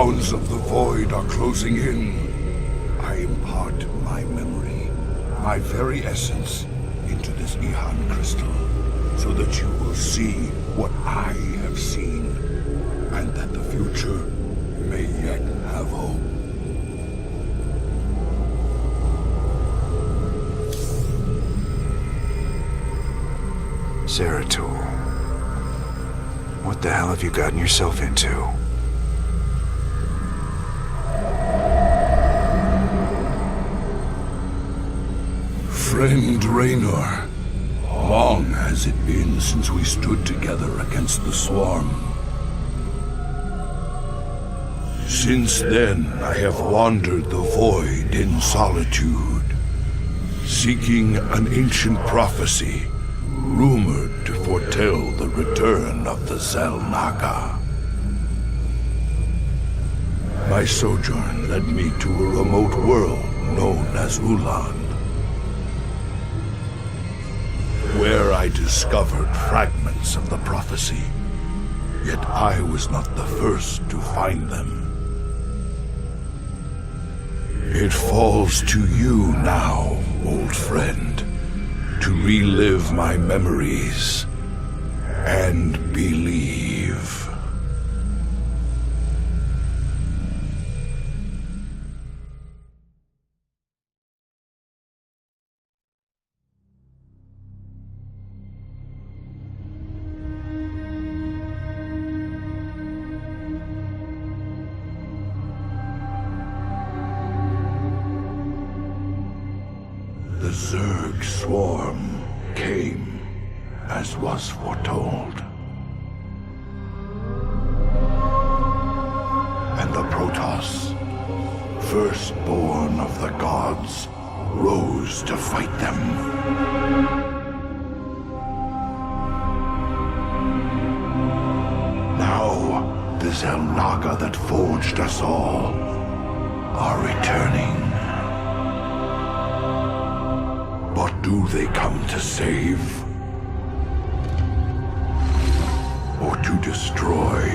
hounds of the void are closing in. I impart my memory, my very essence, into this Ihan crystal, so that you will see what I have seen, and that the future may yet have hope. Zeratul, what the hell have you gotten yourself into? Friend Raynor, long has it been since we stood together against the Swarm. Since then, I have wandered the void in solitude, seeking an ancient prophecy rumored to foretell the return of the Xel'Naga. My sojourn led me to a remote world known as Ulan, where I discovered fragments of the prophecy. Yet I was not the first to find them. It falls to you now, old friend, to relive my memories and believe. The Zerg swarm came, as was foretold. And the Protoss, firstborn of the gods, rose to fight them. Now, the Xel'Naga that forged us all are returning. What do they come to save? Or to destroy?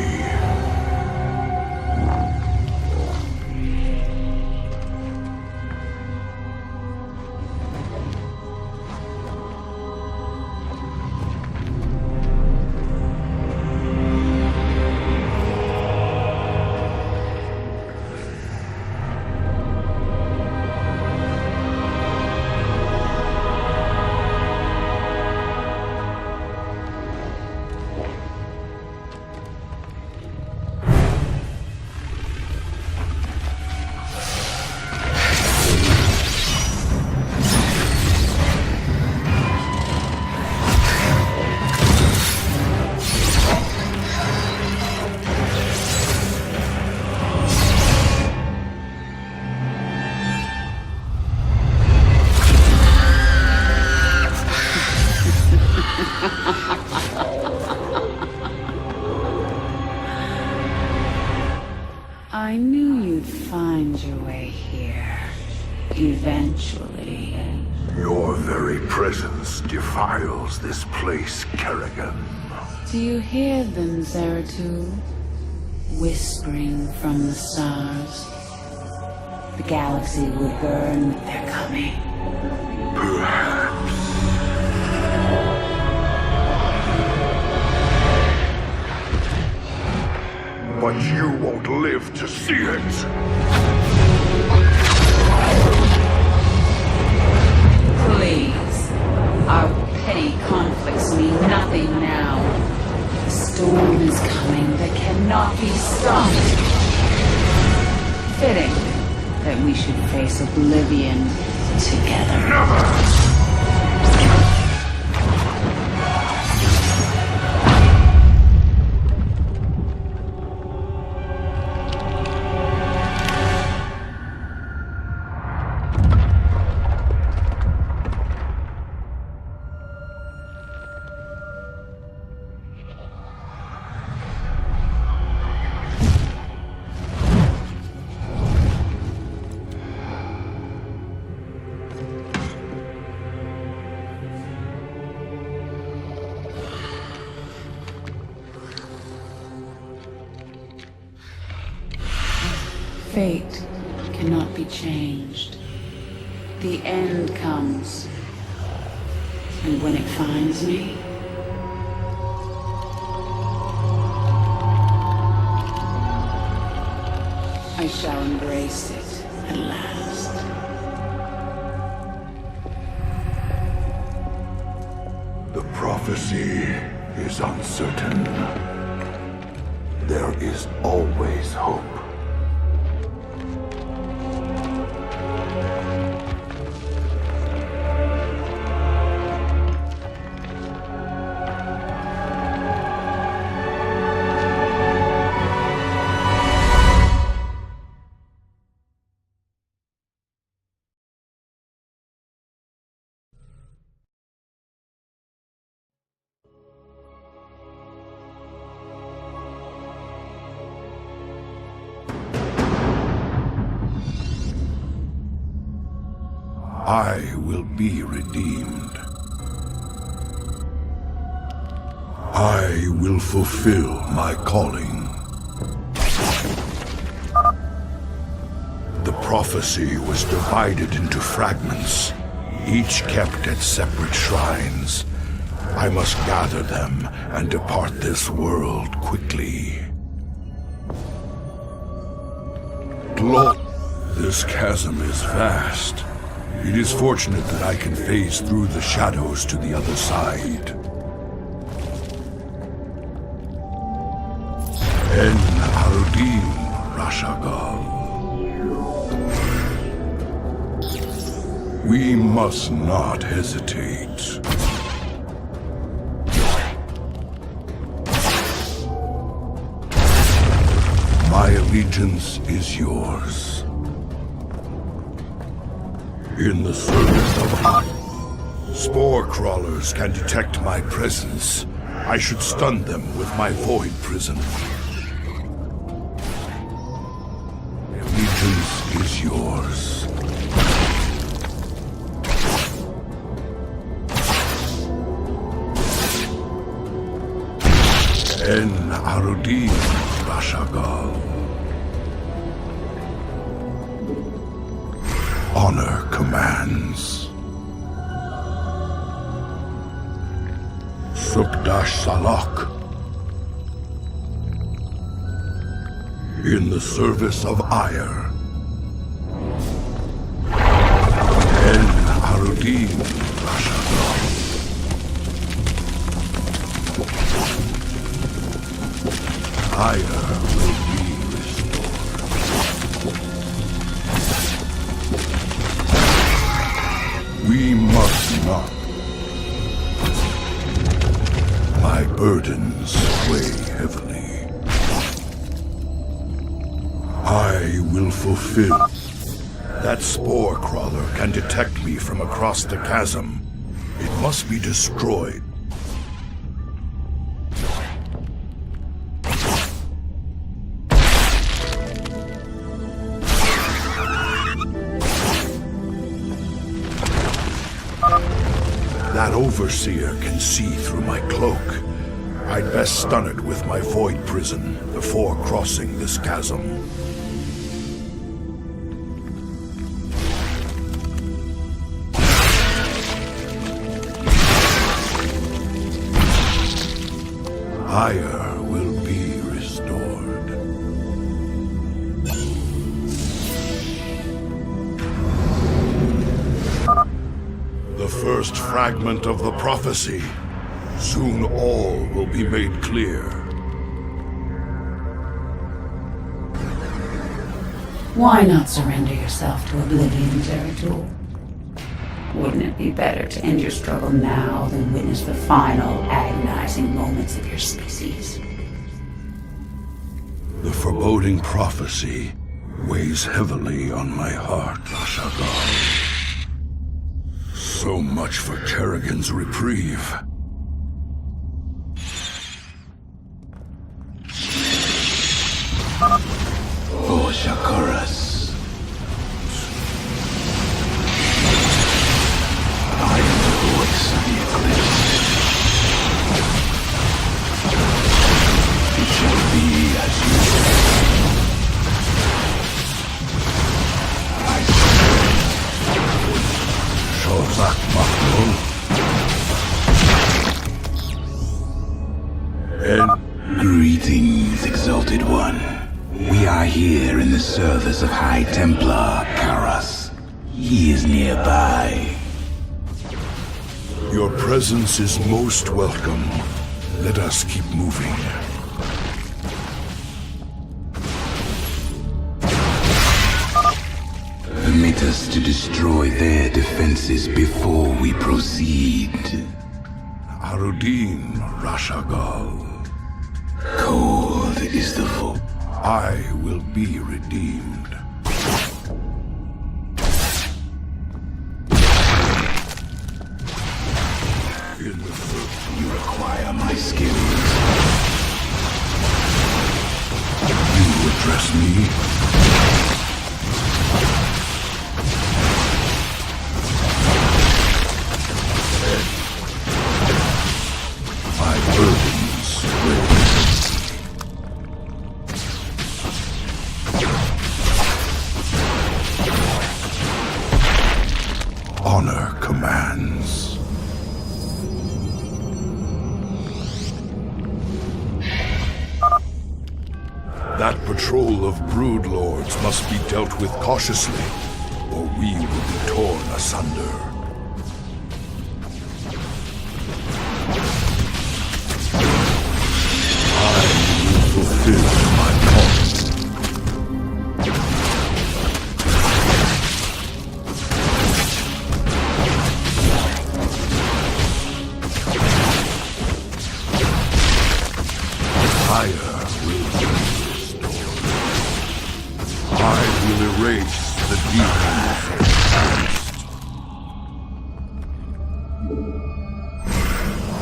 I knew you'd find your way here. Eventually. Your very presence defiles this place, Kerrigan. Do you hear them, Zeratul? Whispering from the stars. The galaxy will burn with their coming. Perhaps. But you won't live to see it! Please. Our petty conflicts mean nothing now. The storm is coming that cannot be stopped. Fitting that we should face oblivion together. Never! cannot be changed. The end comes. And when it finds me, I shall embrace it at last. The prophecy is uncertain. There is always hope. I will be redeemed. I will fulfill my calling. The prophecy was divided into fragments, each kept at separate shrines. I must gather them and depart this world quickly. Gloom. This chasm is vast. It is fortunate that I can phase through the shadows to the other side. En Arudim Rashagal. We must not hesitate. My allegiance is yours. In the service of spore crawlers can detect my presence. I should stun them with my void prison. Allegiance is yours. En Arudim Rashagal. Honor commands. Sukdash Salak. In the service of ire. En Arudim Rashagal. Ire will be restored. We must not. My burdens weigh heavily. I will fulfill. That spore crawler can detect me from across the chasm. It must be destroyed. That overseer can see through my cloak. I'd best stun it with my void prison before crossing this chasm. Ire will be restored. The first fragment of the prophecy. Soon all will be made clear. Why not surrender yourself to oblivion, Zeratul? Wouldn't it be better to end your struggle now than witness the final, agonizing moments of your species? The foreboding prophecy weighs heavily on my heart, Rashagal. So much for Kerrigan's reprieve. Oh, Shakaras. I am the voice of the eclipse. It shall be as you say. Shozak Maknul. And Greetings, Exalted One. We are here in the service of High Templar Karas. He is nearby. your presence is most welcome. Let us keep moving. Permit us to destroy their defenses before we proceed. Arudin Rashagal. Cold is the vote. I will be redeemed. In the first, You require my skills. you address me. My burdens will honor commands. That patrol of brood lords must be dealt with cautiously, or we will be torn asunder. I will fulfill my calling. Fire will be restored. I will erase the demons of the past.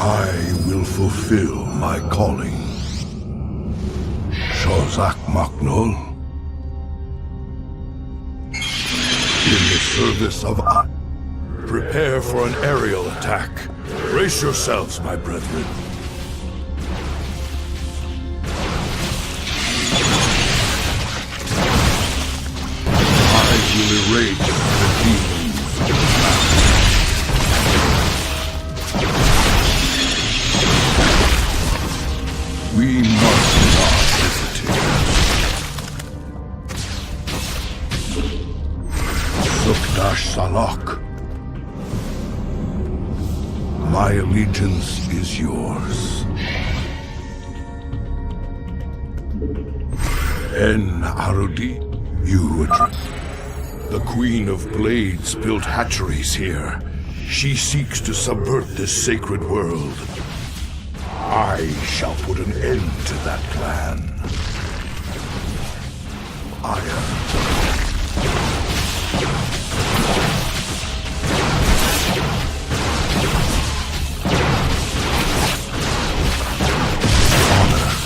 I will fulfill my calling. Shozak Maknul. In the service of I. Prepare for an aerial attack. Brace yourselves, my brethren. I will erase the demons of the past. We must not hesitate. Sukdash Salak. My allegiance is yours. En Arudi, you address. The Queen of Blades built hatcheries here. She seeks to subvert this sacred world. I shall put an end to that plan. Honor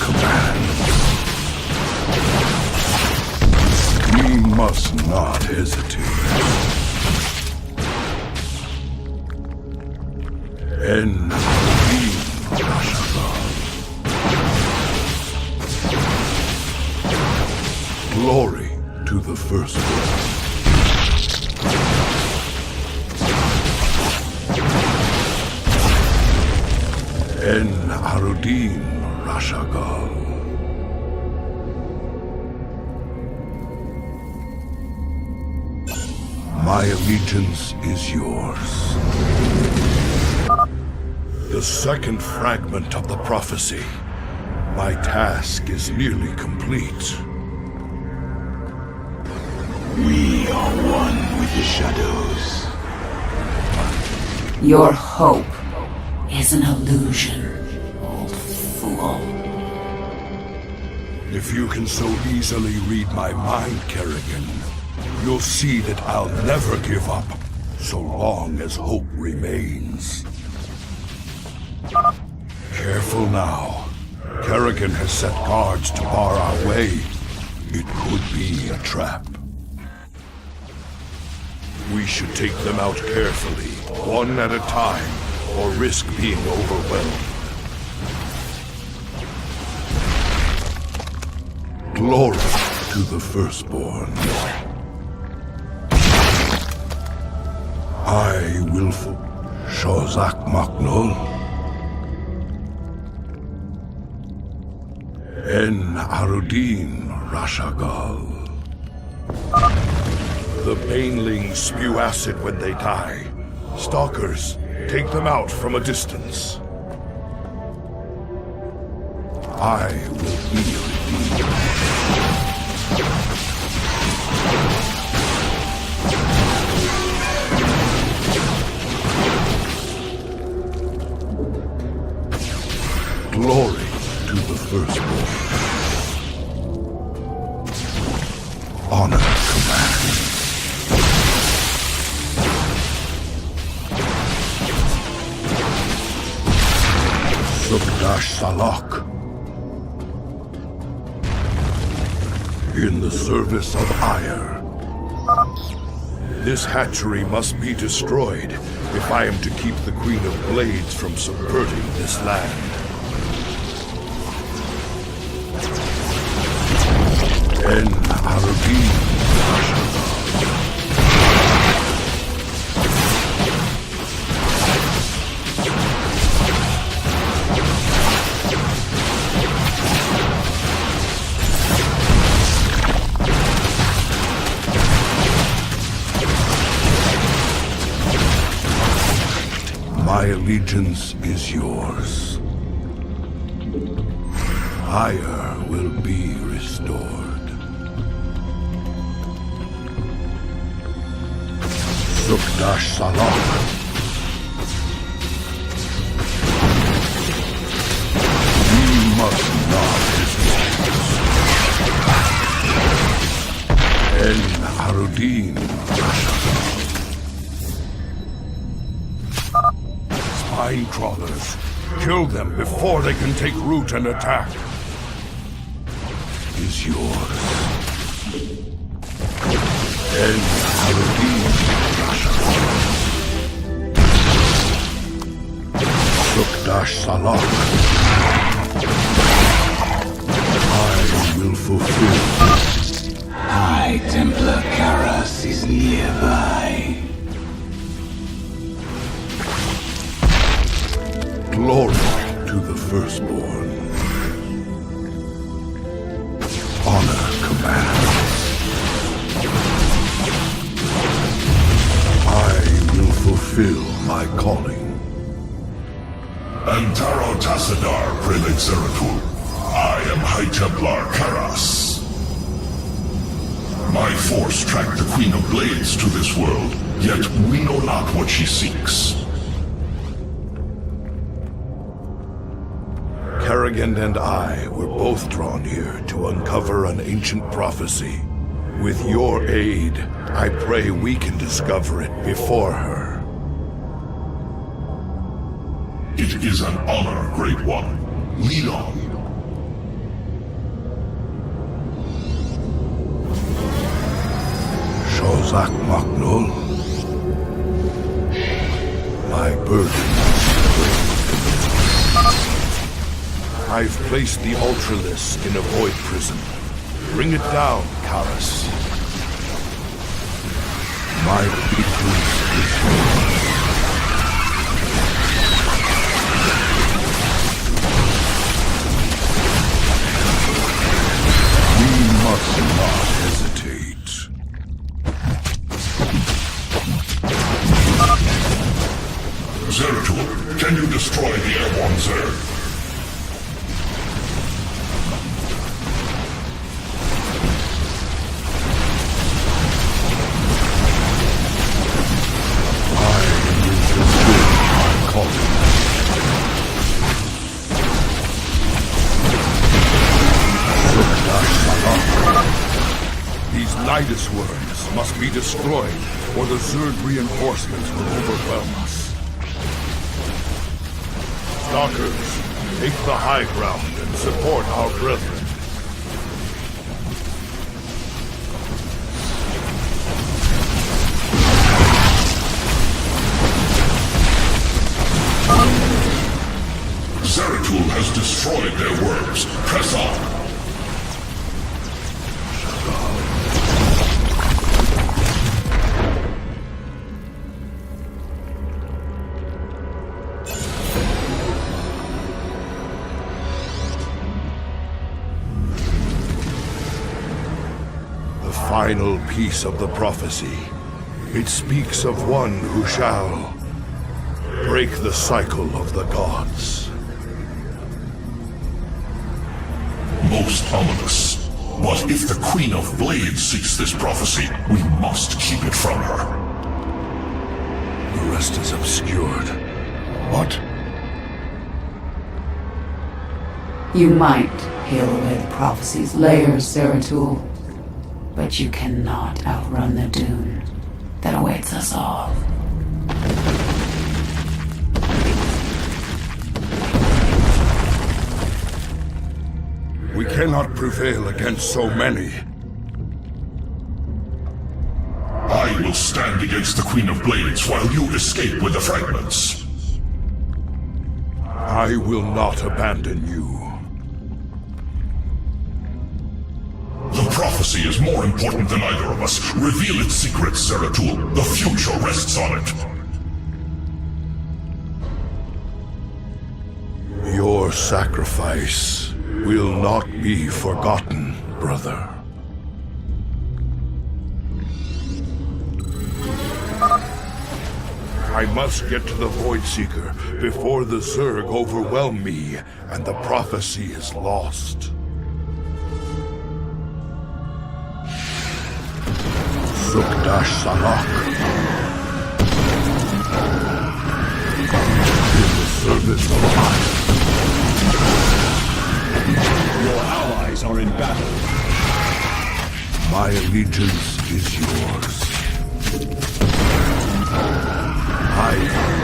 commands. We must not hesitate. En glory to the firstborn. En Arudin Rashagal. My allegiance is yours. The second fragment of the prophecy. My task is nearly complete. We are one with the shadows. Your hope is an illusion, old fool. If you can so easily read my mind, Kerrigan, you'll see that I'll never give up, so long as hope remains. Careful now. Kerrigan has set guards to bar our way. It could be a trap. We should take them out carefully, one at a time, or risk being overwhelmed. Glory to the firstborn. I will Shozak Maknul. En Arudin Rashagal. The banelings spew acid when they die. Stalkers, take them out from a distance. I will heal thee. Glory to the firstborn. Honor commands. Sukdash Salak. In the service of ire. This hatchery must be destroyed if I am to keep the Queen of Blades from subverting this land. En Arabin. My allegiance is yours. Ire will be restored. Sukdash Salak. We must not hesitate. En Arudin. Spine crawlers. Kill them before they can take root and attack. Is yours. En Arudin. Sukdash Salak. I will fulfill. High Templar Karas is nearby. Glory to the firstborn. Honor commands. I will fulfill my calling. Antaro Tassadar, Prelate Zeratul. I am High Templar Karas. My force tracked the Queen of Blades to this world, yet we know not what she seeks. Kerrigan and I were both drawn here to uncover an ancient prophecy. With your aid, I pray we can discover it before her. It is an honor, Great One. Lead on. Shozak Maknul. My burden. I've placed the Ultralis in a void prison. Bring it down, Karas. My allegiance is yours. We must not hesitate. Zeratul, can you destroy the airborne Zerg? These Nidus worms must be destroyed, or the Zerg reinforcements will overwhelm us. Stalkers, take the high ground and support our brethren. Zeratul has destroyed their worms. Press on. final piece of the prophecy. It speaks of one who shall break the cycle of the gods. Most ominous. But if the Queen of Blades seeks this prophecy, we must keep it from her. The rest is obscured. What? You might peel away the prophecy's layers, Zeratul, but you cannot outrun the doom that awaits us all. We cannot prevail against so many. I will stand against the Queen of Blades while you escape with the fragments. I will not abandon you. The prophecy is more important than either of us. Reveal its secrets, Zeratul. The future rests on it. Your sacrifice will not be forgotten, brother. I must get to the Void Seeker before the Zerg overwhelm me and the prophecy is lost. Sukdash Salak. In the service of life. Your allies are in battle. My allegiance is yours. I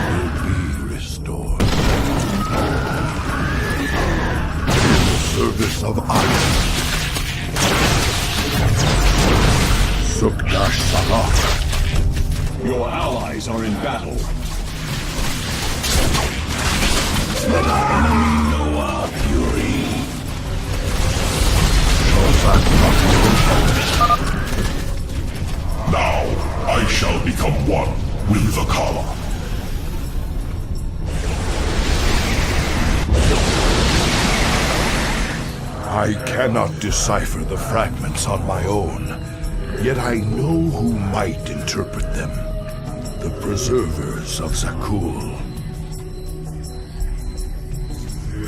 will be restored. In the service of Iron. Sukdash Salak. Your allies are in battle. Let our enemy know our fury. Now, I shall become one with the Kala. I cannot decipher the fragments on my own, yet I know who might interpret them. The preservers of Zakul.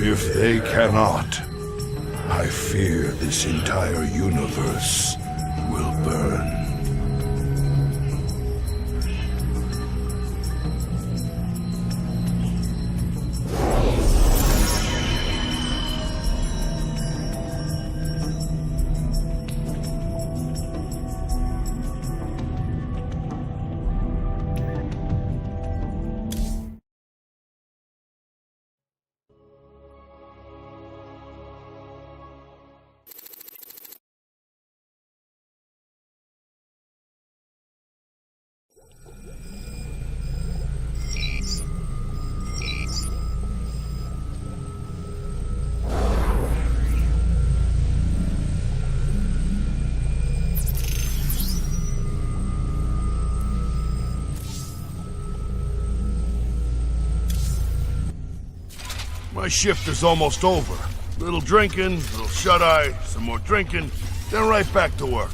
If they cannot, I fear this entire universe will burn. My shift is almost over. Little drinking, little shut-eye, some more drinking, then right back to work.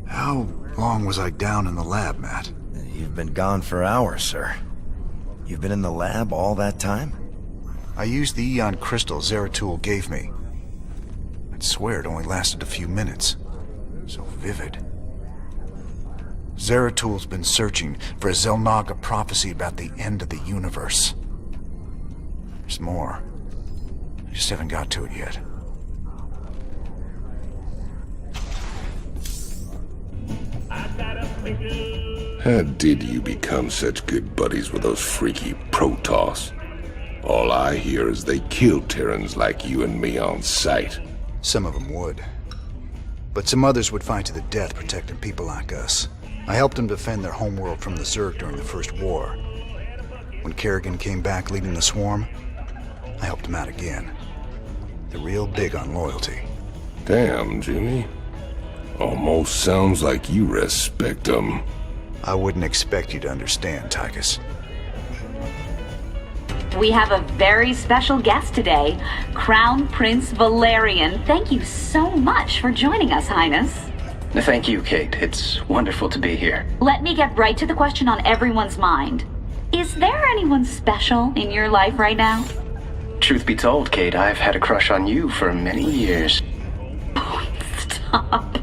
How long was I down in the lab, Matt? You've been gone for hours, sir. You've been in the lab all that time? I used the Eon crystal Zeratul gave me. I'd swear it only lasted a few minutes. So vivid. Zeratul's been searching for a Xel'Naga prophecy about the end of the universe. There's more. I just haven't got to it yet. How did you become such good buddies with those freaky Protoss? All I hear is they killed Terrans like you and me on sight. Some of them would. But some others would fight to the death protecting people like us. I helped them defend their homeworld from the Zerg during the First War. When Kerrigan came back leading the swarm, I helped him out again. They're real big on loyalty. Damn, Jimmy. Almost sounds like you respect them. I wouldn't expect you to understand, Tychus. We have a very special guest today, Crown Prince Valerian. Thank you so much for joining us, Highness. Thank you, Kate. It's wonderful to be here. Let me get right to the question on everyone's mind. Is there anyone special in your life right now? Truth be told, Kate, I've had a crush on you for many years. Stop.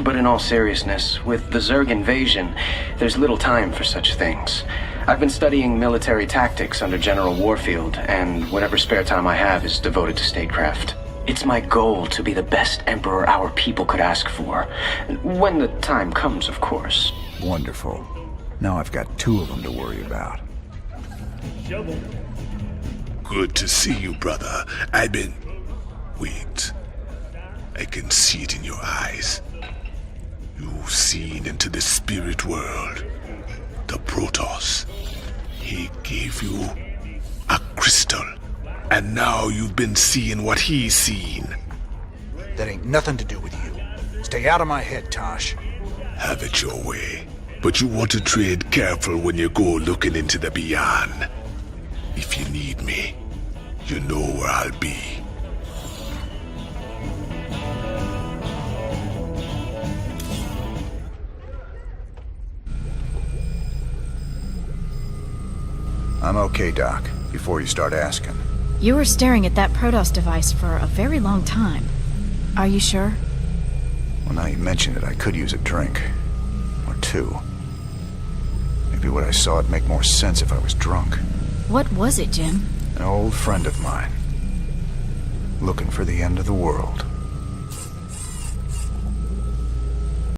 But in all seriousness, with the Zerg invasion, there's little time for such things. I've been studying military tactics under General Warfield, and whatever spare time I have is devoted to statecraft. It's my goal to be the best emperor our people could ask for. When the time comes, of course. Wonderful. Now I've got 2 of them to worry about. Good to see you, brother. Wait. I can see it in your eyes. You've seen into the spirit world. The Protoss. He gave you a crystal. And now you've been seeing what he's seen. That ain't nothing to do with you. Stay out of my head, Tosh. Have it your way. But you want to tread careful when you go looking into the beyond. If you need me, you know where I'll be. I'm okay, Doc, before you start asking. You were staring at that Protoss device for a very long time. Are you sure? Well, now you mention it, I could use a drink. Or 2. Maybe what I saw would make more sense if I was drunk. What was it, Jim? An old friend of mine. Looking for the end of the world.